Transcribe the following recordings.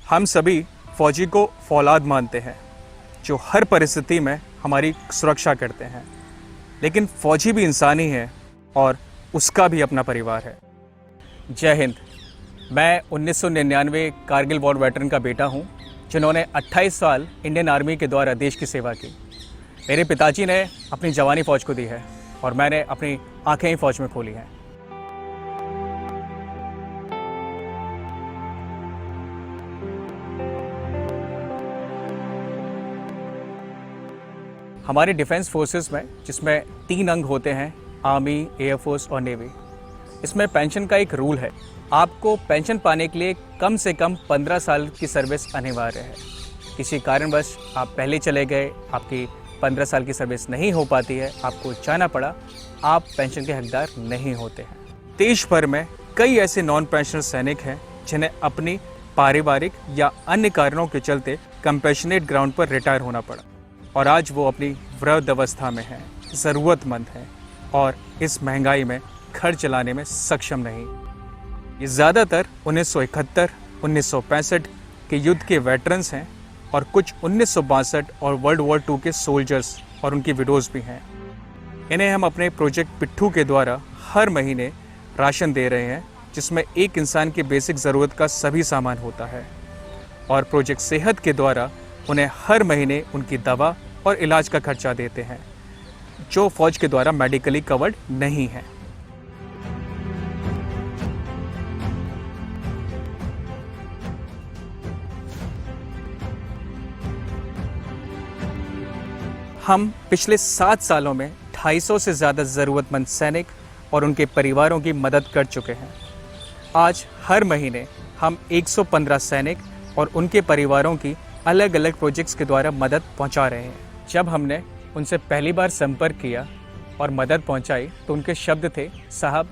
हम सभी फौजी को फौलाद मानते हैं जो हर परिस्थिति में हमारी सुरक्षा करते हैं, लेकिन फौजी भी इंसान ही है और उसका भी अपना परिवार है। जय हिंद। मैं 1999 कारगिल वॉर वेटरन का बेटा हूं, जिन्होंने 28 साल इंडियन आर्मी के द्वारा देश की सेवा की। मेरे पिताजी ने अपनी जवानी फ़ौज को दी है और मैंने अपनी आंखें ही फ़ौज में खोली हैं। हमारे डिफेंस फोर्सेस में, जिसमें 3 अंग होते हैं, आर्मी, एयरफोर्स और नेवी, इसमें पेंशन का एक रूल है। आपको पेंशन पाने के लिए कम से कम 15 साल की सर्विस अनिवार्य है। किसी कारणवश आप पहले चले गए, आपकी 15 साल की सर्विस नहीं हो पाती है, आपको जाना पड़ा, आप पेंशन के हकदार नहीं होते हैं। देश भर में कई ऐसे नॉन पेंशनर सैनिक हैं जिन्हें अपनी पारिवारिक या अन्य कारणों के चलते कंपैशनेट ग्राउंड पर रिटायर होना पड़ा और आज वो अपनी वृद्ध अवस्था में हैं, ज़रूरतमंद हैं और इस महंगाई में घर चलाने में सक्षम नहीं। ये ज़्यादातर 1971, 1965 के युद्ध के वेटरन्स हैं और कुछ 1962 और वर्ल्ड वॉर 2 के सोल्जर्स और उनकी विडोज़ भी हैं। इन्हें हम अपने प्रोजेक्ट पिट्ठू के द्वारा हर महीने राशन दे रहे हैं, जिसमें एक इंसान की बेसिक ज़रूरत का सभी सामान होता है, और प्रोजेक्ट सेहत के द्वारा उन्हें हर महीने उनकी दवा और इलाज का खर्चा देते हैं, जो फ़ौज के द्वारा मेडिकली कवर्ड नहीं है। हम पिछले 7 सालों में 250 से ज़्यादा ज़रूरतमंद सैनिक और उनके परिवारों की मदद कर चुके हैं। आज हर महीने हम 115 सैनिक और उनके परिवारों की अलग अलग प्रोजेक्ट्स के द्वारा मदद पहुंचा रहे हैं। जब हमने उनसे पहली बार संपर्क किया और मदद पहुंचाई तो उनके शब्द थे, साहब,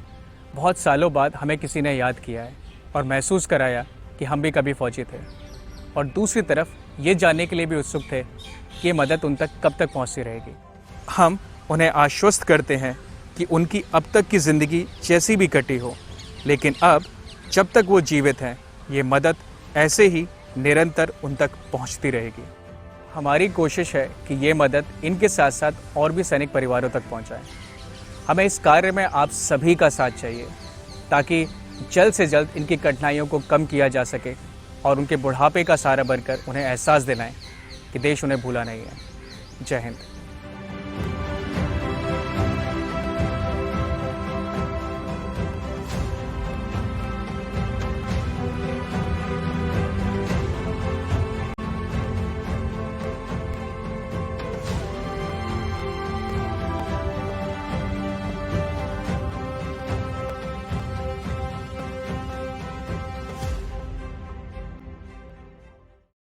बहुत सालों बाद हमें किसी ने याद किया है और महसूस कराया कि हम भी कभी फ़ौजी थे। और दूसरी तरफ ये जानने के लिए भी उत्सुक थे कि ये मदद उन तक कब तक पहुंचती रहेगी। हम उन्हें आश्वस्त करते हैं कि उनकी अब तक की ज़िंदगी जैसी भी कटी हो, लेकिन अब जब तक वो जीवित हैं, ये मदद ऐसे ही निरंतर उन तक पहुंचती रहेगी। हमारी कोशिश है कि ये मदद इनके साथ साथ और भी सैनिक परिवारों तक पहुंचाए। हमें इस कार्य में आप सभी का साथ चाहिए ताकि जल्द से जल्द इनकी कठिनाइयों को कम किया जा सके और उनके बुढ़ापे का सहारा बनकर उन्हें एहसास दिलाएं कि देश उन्हें भूला नहीं है। जय हिंद।